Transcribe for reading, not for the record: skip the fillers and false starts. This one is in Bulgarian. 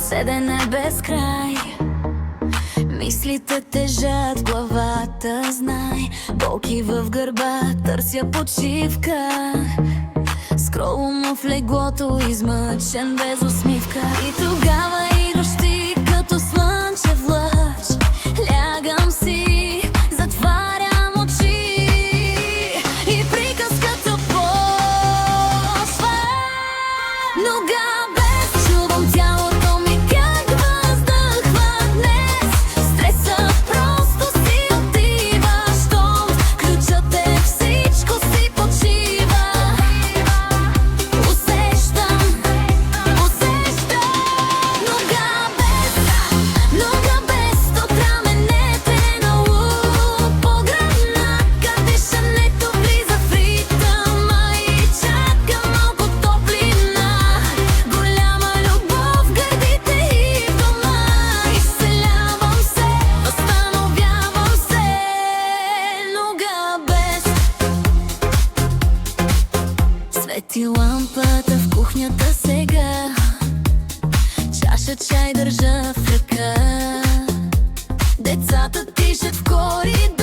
седене без край. Мислите тежат главата, знай. Болки в гърба, търся почивка. Скролвам в леглото, измъчен без усмивка. И тогава идваш ти като слънчев лъч. Лягам си, затварям очи и приказката почва. Нога без, чувам тялото ми как въздъхва днес. Стресът просто си отива, щом ключът е, всичко си почива. Усещам, нога без, от раменете на лук погръмна, как дишането влиза в ритъма и чака малко топлина. Голяма любов в гърдите и в дома. Изцелявам се, възстановявам се. Нога без. Свети лампата в кухнята сега. Чаша чай държа в ръка. Децата тишат в коридора.